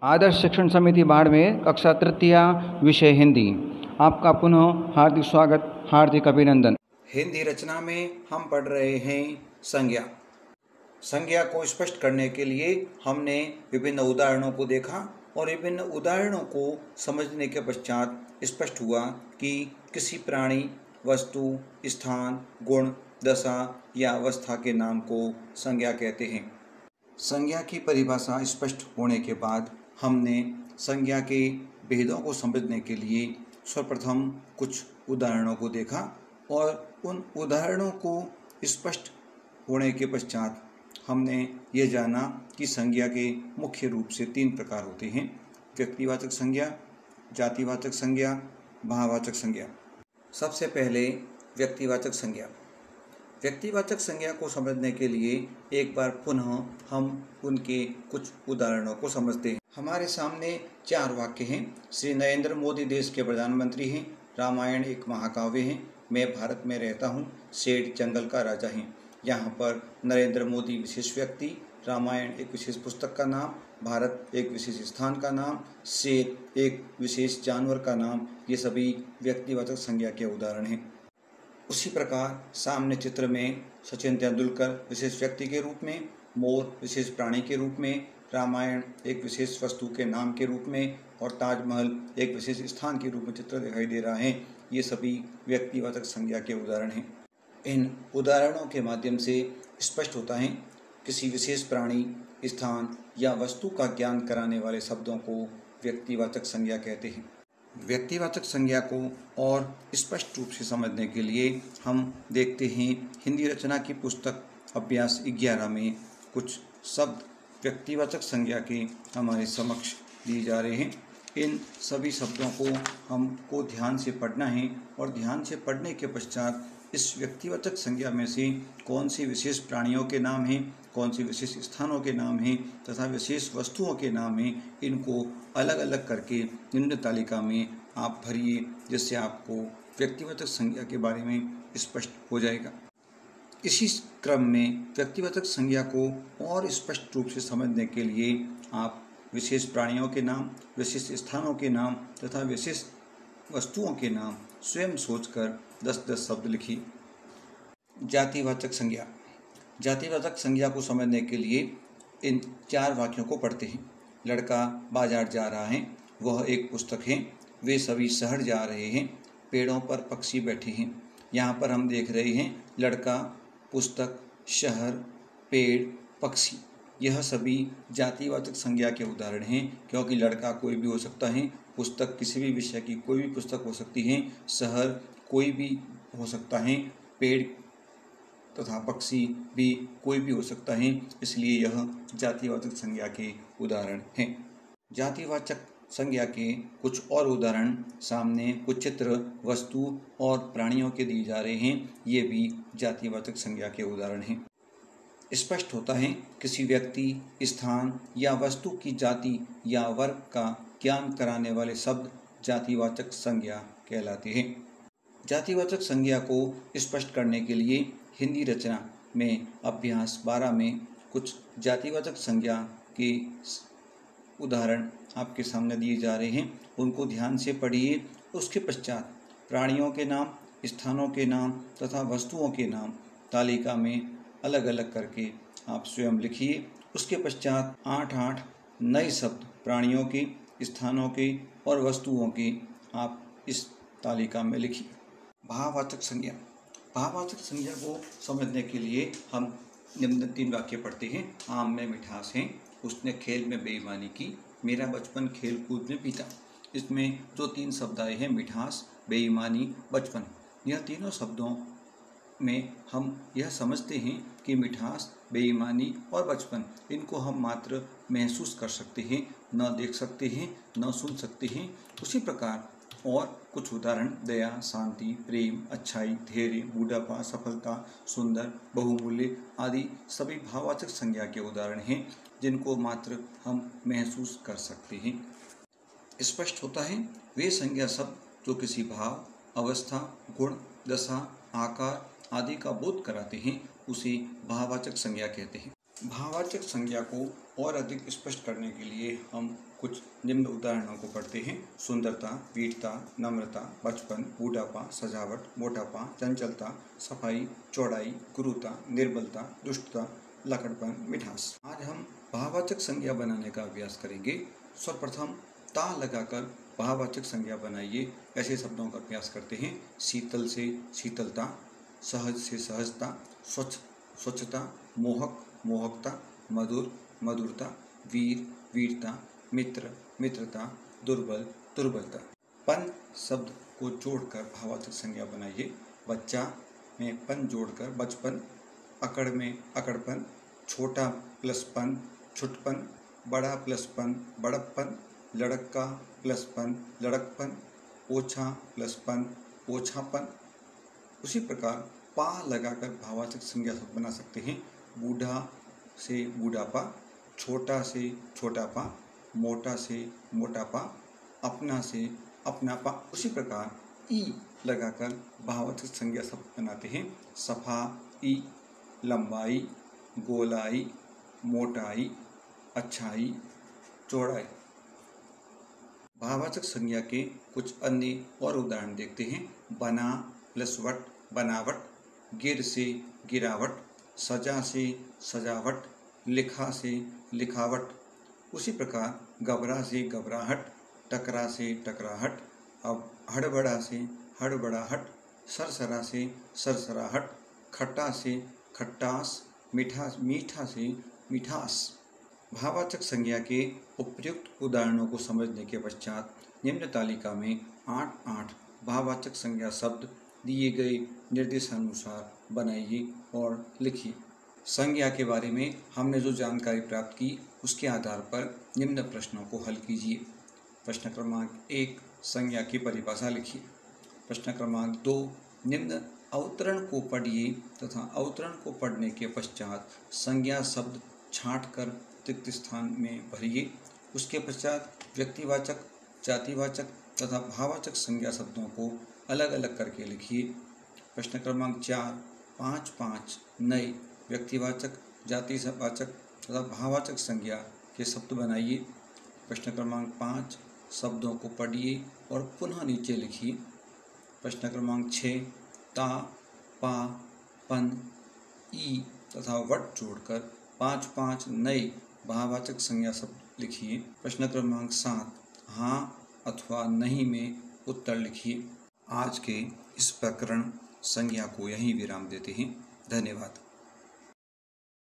आदर्श शिक्षण समिति बाड़मेर, कक्षा तृतीया, विषय हिंदी। आपका पुनः हार्दिक स्वागत, हार्दिक अभिनंदन। हिंदी रचना में हम पढ़ रहे हैं संज्ञा। संज्ञा को स्पष्ट करने के लिए हमने विभिन्न उदाहरणों को देखा और विभिन्न उदाहरणों को समझने के पश्चात स्पष्ट हुआ कि किसी प्राणी, वस्तु, स्थान, गुण, दशा या अवस्था के नाम को संज्ञा कहते हैं। संज्ञा की परिभाषा स्पष्ट होने के बाद हमने संज्ञा के भेदों को समझने के लिए सर्वप्रथम कुछ उदाहरणों को देखा और उन उदाहरणों को स्पष्ट होने के पश्चात हमने ये जाना कि संज्ञा के मुख्य रूप से 3 प्रकार होते हैं: व्यक्तिवाचक संज्ञा, जातिवाचक संज्ञा, भाववाचक संज्ञा। सबसे पहले व्यक्तिवाचक संज्ञा। व्यक्तिवाचक संज्ञा को समझने के लिए एक बार पुनः हम उनके कुछ उदाहरणों को समझते हैं। हमारे सामने 4 वाक्य हैं। श्री नरेंद्र मोदी देश के प्रधानमंत्री हैं। रामायण एक महाकाव्य है। मैं भारत में रहता हूँ। शेर जंगल का राजा है। यहाँ पर नरेंद्र मोदी विशेष व्यक्ति, रामायण एक विशेष पुस्तक का नाम, भारत एक विशेष स्थान का नाम, शेर एक विशेष जानवर का नाम, ये सभी व्यक्तिवाचक संज्ञा के उदाहरण हैं। उसी प्रकार सामने चित्र में सचिन तेंदुलकर विशेष व्यक्ति के रूप में, मोर विशेष प्राणी के रूप में, रामायण एक विशेष वस्तु के नाम के रूप में और ताजमहल एक विशेष स्थान के रूप में चित्र दिखाई दे रहा है। ये सभी व्यक्तिवाचक संज्ञा के उदाहरण हैं। इन उदाहरणों के माध्यम से स्पष्ट होता है किसी विशेष प्राणी, स्थान या वस्तु का ज्ञान कराने वाले शब्दों को व्यक्तिवाचक संज्ञा कहते हैं। व्यक्तिवाचक संज्ञा को और स्पष्ट रूप से समझने के लिए हम देखते हैं हिंदी रचना की पुस्तक अभ्यास 11 में कुछ शब्द व्यक्तिवाचक संज्ञा के हमारे समक्ष दिए जा रहे हैं। इन सभी शब्दों को हमको ध्यान से पढ़ना है और ध्यान से पढ़ने के पश्चात इस व्यक्तिवाचक संज्ञा में से कौन सी विशेष प्राणियों के नाम हैं, कौन सी विशेष स्थानों के नाम हैं तथा विशेष वस्तुओं के नाम हैं, इनको अलग अलग करके निम्न तालिका में आप भरिए, जिससे आपको व्यक्तिवाचक संज्ञा के बारे में स्पष्ट हो जाएगा। इसी क्रम में व्यक्तिवाचक संज्ञा को और स्पष्ट रूप से समझने के लिए आप विशेष प्राणियों के नाम, विशेष स्थानों के नाम तथा विशेष वस्तुओं के नाम स्वयं सोचकर 10-10 शब्द लिखिए। जातिवाचक संज्ञा। जातिवाचक संज्ञा को समझने के लिए इन 4 वाक्यों को पढ़ते हैं। लड़का बाजार जा रहा है। वह एक पुस्तक है। वे सभी शहर जा रहे हैं। पेड़ों पर पक्षी बैठे हैं। यहाँ पर हम देख रहे हैं लड़का, पुस्तक, शहर, पेड़, पक्षी, यह सभी जातिवाचक संज्ञा के उदाहरण हैं, क्योंकि लड़का कोई भी हो सकता है, पुस्तक किसी भी विषय की कोई भी पुस्तक हो सकती है, शहर कोई भी हो सकता है, पेड़ तथा पक्षी भी कोई भी हो सकता है, इसलिए यह जातिवाचक संज्ञा के उदाहरण हैं। जातिवाचक संज्ञा के कुछ और उदाहरण सामने कुछ चित्र, वस्तु और प्राणियों के दिए जा रहे हैं। ये भी जातिवाचक संज्ञा के उदाहरण हैं। स्पष्ट होता है किसी व्यक्ति, स्थान या वस्तु की जाति या वर्ग का ज्ञान कराने वाले शब्द जातिवाचक संज्ञा कहलाते हैं। जातिवाचक संज्ञा को स्पष्ट करने के लिए हिंदी रचना में अभ्यास 12 में कुछ जातिवाचक संज्ञा के उदाहरण आपके सामने दिए जा रहे हैं। उनको ध्यान से पढ़िए। उसके पश्चात प्राणियों के नाम, स्थानों के नाम तथा वस्तुओं के नाम तालिका में अलग अलग करके आप स्वयं लिखिए। उसके पश्चात 8-8 नए शब्द प्राणियों के, स्थानों के और वस्तुओं के आप इस तालिका में लिखिए। भाववाचक संज्ञा। भाववाचक संज्ञा को समझने के लिए हम निम्न 3 वाक्य पढ़ते हैं। आम में मिठास है, उसने खेल में बेईमानी की, मेरा बचपन खेल कूद में बीता। इसमें जो 3 शब्द आए हैं, मिठास, बेईमानी, बचपन, यह तीनों शब्दों में हम यह समझते हैं कि मिठास, बेईमानी और बचपन, इनको हम मात्र महसूस कर सकते हैं, न देख सकते हैं, न सुन सकते हैं। उसी प्रकार और कुछ उदाहरण दया, शांति, प्रेम, अच्छाई, धैर्य, बूढ़ापा, सफलता, सुंदर, बहुमूल्य आदि सभी भाववाचक संज्ञा के उदाहरण हैं, जिनको मात्र हम महसूस कर सकते हैं। स्पष्ट होता है वे संज्ञा शब्द जो किसी भाव, अवस्था, गुण, दशा, आकार आदि का बोध कराते हैं, उसे भाववाचक संज्ञा कहते हैं। भाववाचक संज्ञा को और अधिक स्पष्ट करने के लिए हम कुछ निम्न उदाहरणों को पढ़ते हैं। सुंदरता, वीरता, नम्रता, बचपन, बूढ़ापा, सजावट, मोटापा, चंचलता, सफाई, चौड़ाई, गुरुता, निर्बलता, दुष्टता, लकड़पन, मिठास। आज हम भाववाचक संज्ञा बनाने का अभ्यास करेंगे। सर्वप्रथम ता लगाकर भाववाचक संज्ञा बनाइए। ऐसे शब्दों का अभ्यास करते हैं। शीतल से शीतलता, सहज से सहजता, स्वच्छ स्वच्छता, मोहक मोहकता, मधुर मधुरता, वीर वीरता, मित्र मित्रता, दुर्बल दुर्बलता। पन शब्द को जोड़कर भाववाचक संज्ञा बनाइए। बच्चा में पन जोड़कर बचपन, अकड़ में अकड़पन, छोटा प्लस पन छुटपन, बड़ा प्लस पन बड़प्पन, लड़का प्लस पन लड़कपन, ओछा प्लस पन ओछापन। उसी प्रकार पा लगाकर भाववाचक संज्ञा शब्द बना सकते हैं। बूढ़ा से बूढ़ापा, छोटा से छोटापा, मोटा से मोटापा, अपना से अपनापा। उसी प्रकार ई लगाकर भाववाचक संज्ञा शब्द बनाते हैं। सफाई, लंबाई, गोलाई, मोटाई, अच्छाई, चौड़ाई। भाववाचक संज्ञा के कुछ अन्य और उदाहरण देखते हैं। बना प्लस वट बनावट, गिर से गिरावट, सजा से सजावट, लिखा से लिखावट। उसी प्रकार घबरा से घबराहट, टकरा से टकराहट, अब हड़बड़ा से हड़बड़ाहट, सरसरा से सरसराहट, खट्टा से खट्टास, मीठा से मिठास। भाववाचक संज्ञा के उपयुक्त उदाहरणों को समझने के पश्चात निम्न तालिका में 8 भाववाचक संज्ञा शब्द दिए गए निर्देशानुसार बनाइए और लिखिए। संज्ञा के बारे में हमने जो जानकारी प्राप्त की उसके आधार पर निम्न प्रश्नों को हल कीजिए। प्रश्न क्रमांक 1, संज्ञा की परिभाषा लिखिए। प्रश्न क्रमांक 2, निम्न अवतरण को पढ़िए तथा अवतरण को पढ़ने के पश्चात संज्ञा शब्द छांटकर रिक्त स्थान में भरिए। उसके पश्चात व्यक्तिवाचक, जातिवाचक तथा भाववाचक संज्ञा शब्दों को अलग अलग करके लिखिए। प्रश्न क्रमांक 4, 5 नए व्यक्तिवाचक, जातिवाचक तथा भाववाचक संज्ञा के शब्द बनाइए। प्रश्न क्रमांक 5, शब्दों को पढ़िए और पुनः नीचे लिखिए। प्रश्न क्रमांक 6, ता, पा, पन, ई तथा वट जोड़कर 5 नए भाववाचक संज्ञा शब्द लिखिए। प्रश्न क्रमांक 7, हाँ अथवा नहीं में उत्तर लिखिए। आज के इस प्रकरण संज्ञा को यहीं विराम देते हैं। धन्यवाद।